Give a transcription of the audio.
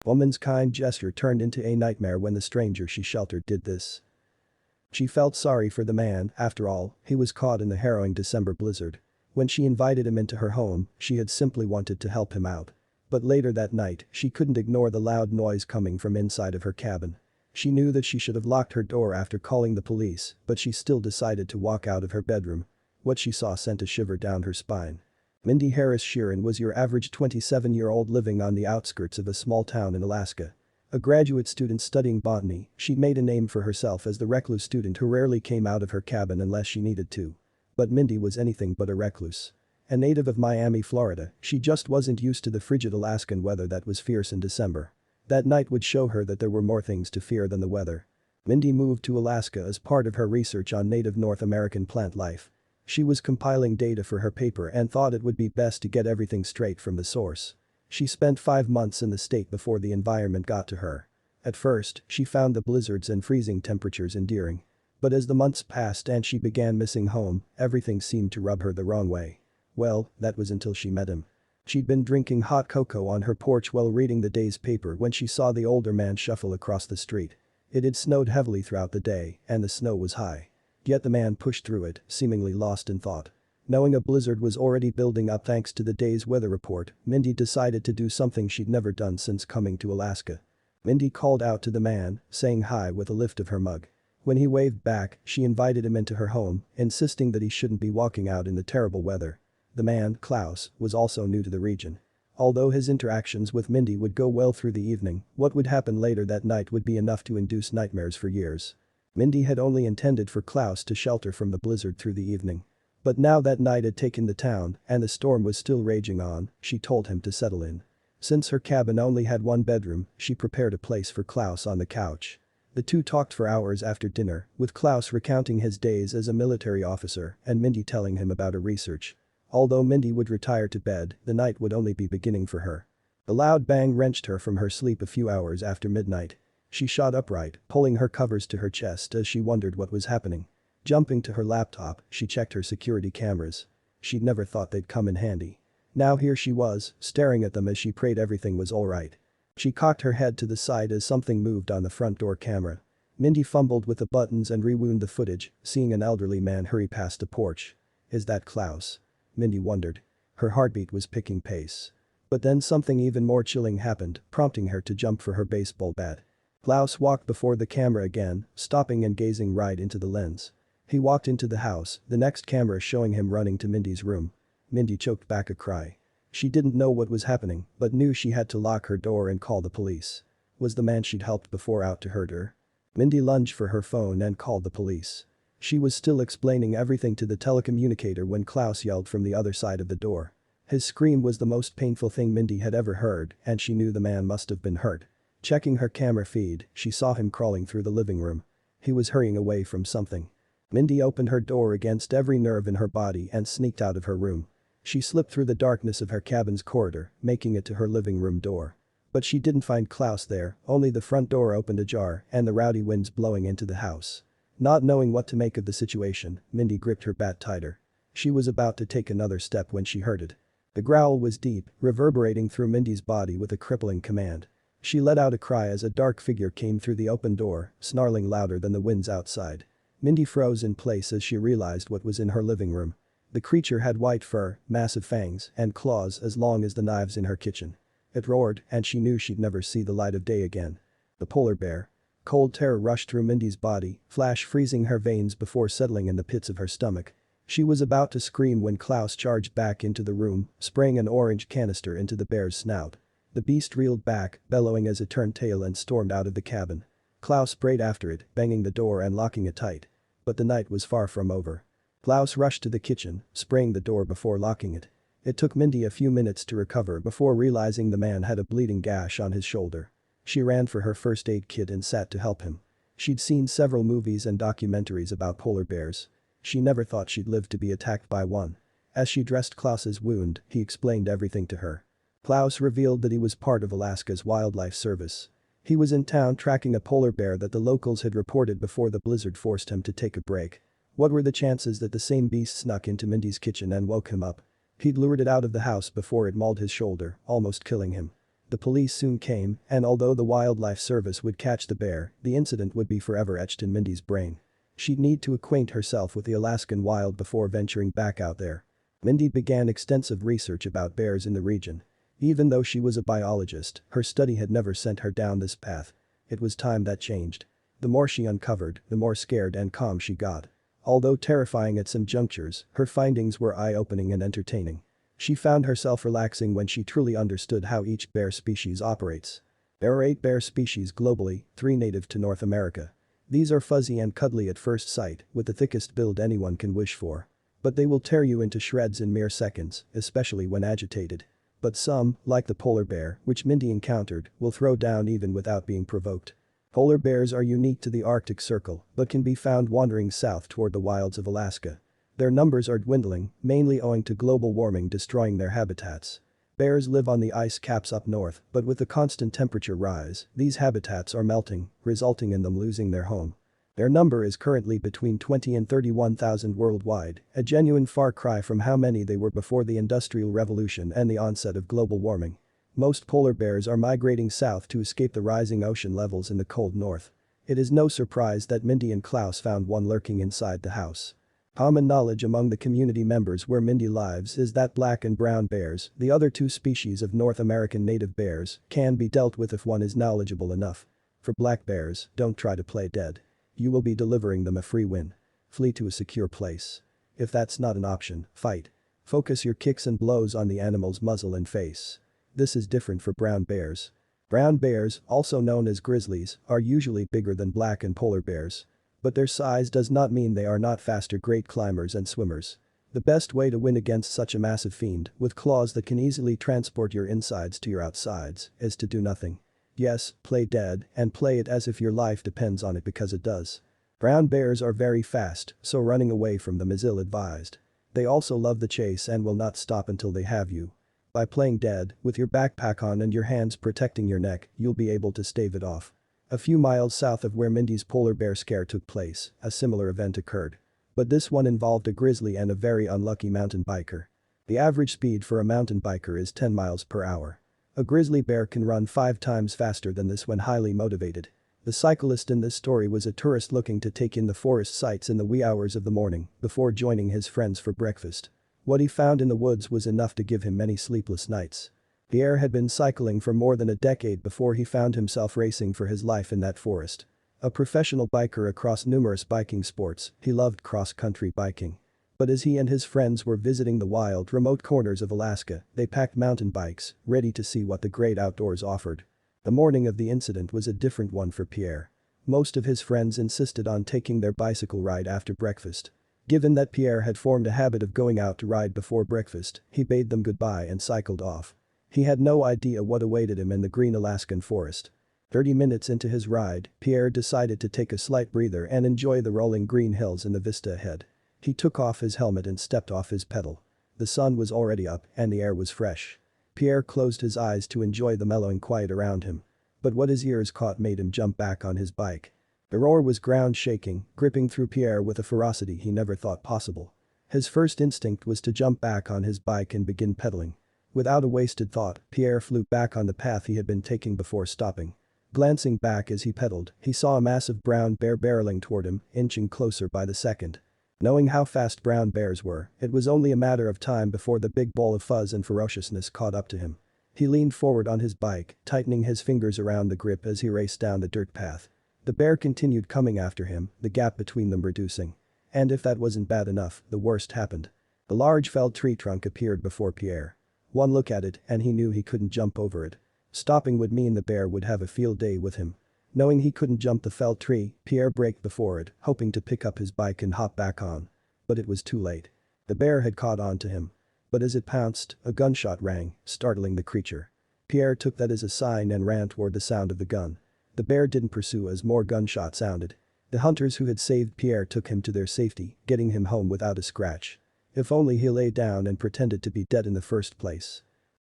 Woman's kind gesture turned into a nightmare when the stranger she sheltered did this. She felt sorry for the man, after all, he was caught in the harrowing December blizzard. When she invited him into her home, she had simply wanted to help him out. But later that night, she couldn't ignore the loud noise coming from inside of her cabin. She knew that she should have locked her door after calling the police, but she still decided to walk out of her bedroom. What she saw sent a shiver down her spine. Mindy Harris Sheeran was your average 27-year-old living on the outskirts of a small town in Alaska. A graduate student studying botany, she'd made a name for herself as the recluse student who rarely came out of her cabin unless she needed to. But Mindy was anything but a recluse. A native of Miami, Florida, she just wasn't used to the frigid Alaskan weather that was fierce in December. That night would show her that there were more things to fear than the weather. Mindy moved to Alaska as part of her research on native North American plant life. She was compiling data for her paper and thought it would be best to get everything straight from the source. She spent 5 months in the state before the environment got to her. At first, she found the blizzards and freezing temperatures endearing. But as the months passed and she began missing home, everything seemed to rub her the wrong way. Well, that was until she met him. She'd been drinking hot cocoa on her porch while reading the day's paper when she saw the older man shuffle across the street. It had snowed heavily throughout the day, and the snow was high. Yet the man pushed through it, seemingly lost in thought. Knowing a blizzard was already building up thanks to the day's weather report, Mindy decided to do something she'd never done since coming to Alaska. Mindy called out to the man, saying hi with a lift of her mug. When he waved back, she invited him into her home, insisting that he shouldn't be walking out in the terrible weather. The man, Klaus, was also new to the region. Although his interactions with Mindy would go well through the evening, what would happen later that night would be enough to induce nightmares for years. Mindy had only intended for Klaus to shelter from the blizzard through the evening. But now that night had taken the town and the storm was still raging on, she told him to settle in. Since her cabin only had one bedroom, she prepared a place for Klaus on the couch. The two talked for hours after dinner, with Klaus recounting his days as a military officer and Mindy telling him about her research. Although Mindy would retire to bed, the night would only be beginning for her. A loud bang wrenched her from her sleep a few hours after midnight. She shot upright, pulling her covers to her chest as she wondered what was happening. Jumping to her laptop, she checked her security cameras. She'd never thought they'd come in handy. Now here she was, staring at them as she prayed everything was alright. She cocked her head to the side as something moved on the front door camera. Mindy fumbled with the buttons and rewound the footage, seeing an elderly man hurry past the porch. Is that Klaus? Mindy wondered. Her heartbeat was picking pace. But then something even more chilling happened, prompting her to jump for her baseball bat. Klaus walked before the camera again, stopping and gazing right into the lens. He walked into the house, the next camera showing him running to Mindy's room. Mindy choked back a cry. She didn't know what was happening, but knew she had to lock her door and call the police. Was the man she'd helped before out to hurt her? Mindy lunged for her phone and called the police. She was still explaining everything to the telecommunicator when Klaus yelled from the other side of the door. His scream was the most painful thing Mindy had ever heard, and she knew the man must have been hurt. Checking her camera feed, she saw him crawling through the living room. He was hurrying away from something. Mindy opened her door against every nerve in her body and sneaked out of her room. She slipped through the darkness of her cabin's corridor, making it to her living room door. But she didn't find Klaus there, only the front door opened ajar and the rowdy winds blowing into the house. Not knowing what to make of the situation, Mindy gripped her bat tighter. She was about to take another step when she heard it. The growl was deep, reverberating through Mindy's body with a crippling command. She let out a cry as a dark figure came through the open door, snarling louder than the winds outside. Mindy froze in place as she realized what was in her living room. The creature had white fur, massive fangs, and claws as long as the knives in her kitchen. It roared, and she knew she'd never see the light of day again. The polar bear. Cold terror rushed through Mindy's body, flash freezing her veins before settling in the pits of her stomach. She was about to scream when Klaus charged back into the room, spraying an orange canister into the bear's snout. The beast reeled back, bellowing as it turned tail and stormed out of the cabin. Klaus sprayed after it, banging the door and locking it tight. But the night was far from over. Klaus rushed to the kitchen, spraying the door before locking it. It took Mindy a few minutes to recover before realizing the man had a bleeding gash on his shoulder. She ran for her first aid kit and sat to help him. She'd seen several movies and documentaries about polar bears. She never thought she'd live to be attacked by one. As she dressed Klaus's wound, he explained everything to her. Klaus revealed that he was part of Alaska's Wildlife Service. He was in town tracking a polar bear that the locals had reported before the blizzard forced him to take a break. What were the chances that the same beast snuck into Mindy's kitchen and woke him up? He'd lured it out of the house before it mauled his shoulder, almost killing him. The police soon came, and although the wildlife service would catch the bear, the incident would be forever etched in Mindy's brain. She'd need to acquaint herself with the Alaskan wild before venturing back out there. Mindy began extensive research about bears in the region. Even though she was a biologist, her study had never sent her down this path. It was time that changed. The more she uncovered, the more scared and calm she got. Although terrifying at some junctures, her findings were eye-opening and entertaining. She found herself relaxing when she truly understood how each bear species operates. There are 8 bear species globally, 3 native to North America. These are fuzzy and cuddly at first sight, with the thickest build anyone can wish for. But they will tear you into shreds in mere seconds, especially when agitated. But some, like the polar bear, which Mindy encountered, will throw down even without being provoked. Polar bears are unique to the Arctic Circle, but can be found wandering south toward the wilds of Alaska. Their numbers are dwindling, mainly owing to global warming destroying their habitats. Bears live on the ice caps up north, but with the constant temperature rise, these habitats are melting, resulting in them losing their home. Their number is currently between 20 and 31,000 worldwide, a genuine far cry from how many they were before the Industrial Revolution and the onset of global warming. Most polar bears are migrating south to escape the rising ocean levels in the cold north. It is no surprise that Mindy and Klaus found one lurking inside the house. Common knowledge among the community members where Mindy lives is that black and brown bears, the other 2 species of North American native bears, can be dealt with if one is knowledgeable enough. For black bears, don't try to play dead. You will be delivering them a free win. Flee to a secure place. If that's not an option, fight. Focus your kicks and blows on the animal's muzzle and face. This is different for brown bears. Brown bears, also known as grizzlies, are usually bigger than black and polar bears. But their size does not mean they are not faster great climbers and swimmers. The best way to win against such a massive fiend, with claws that can easily transport your insides to your outsides, is to do nothing. Yes, play dead, and play it as if your life depends on it because it does. Brown bears are very fast, so running away from them is ill-advised. They also love the chase and will not stop until they have you. By playing dead, with your backpack on and your hands protecting your neck, you'll be able to stave it off. A few miles south of where Mindy's polar bear scare took place, a similar event occurred. But this one involved a grizzly and a very unlucky mountain biker. The average speed for a mountain biker is 10 miles per hour. A grizzly bear can run 5 times faster than this when highly motivated. The cyclist in this story was a tourist looking to take in the forest sights in the wee hours of the morning before joining his friends for breakfast. What he found in the woods was enough to give him many sleepless nights. Pierre had been cycling for more than a decade before he found himself racing for his life in that forest. A professional biker across numerous biking sports, he loved cross-country biking. But as he and his friends were visiting the wild, remote corners of Alaska, they packed mountain bikes, ready to see what the great outdoors offered. The morning of the incident was a different one for Pierre. Most of his friends insisted on taking their bicycle ride after breakfast. Given that Pierre had formed a habit of going out to ride before breakfast, he bade them goodbye and cycled off. He had no idea what awaited him in the green Alaskan forest. 30 minutes into his ride, Pierre decided to take a slight breather and enjoy the rolling green hills and the vista ahead. He took off his helmet and stepped off his pedal. The sun was already up and the air was fresh. Pierre closed his eyes to enjoy the mellowing quiet around him. But what his ears caught made him jump back on his bike. The roar was ground-shaking, gripping through Pierre with a ferocity he never thought possible. His first instinct was to jump back on his bike and begin pedaling. Without a wasted thought, Pierre flew back on the path he had been taking before stopping. Glancing back as he pedaled, he saw a massive brown bear barreling toward him, inching closer by the second. Knowing how fast brown bears were, it was only a matter of time before the big ball of fuzz and ferociousness caught up to him. He leaned forward on his bike, tightening his fingers around the grip as he raced down the dirt path. The bear continued coming after him, the gap between them reducing. And if that wasn't bad enough, the worst happened. A large felled tree trunk appeared before Pierre. One look at it and he knew he couldn't jump over it. Stopping would mean the bear would have a field day with him. Knowing he couldn't jump the felled tree, Pierre braked before it, hoping to pick up his bike and hop back on. But it was too late. The bear had caught on to him. But as it pounced, a gunshot rang, startling the creature. Pierre took that as a sign and ran toward the sound of the gun. The bear didn't pursue as more gunshots sounded. The hunters who had saved Pierre took him to their safety, getting him home without a scratch. If only he lay down and pretended to be dead in the first place.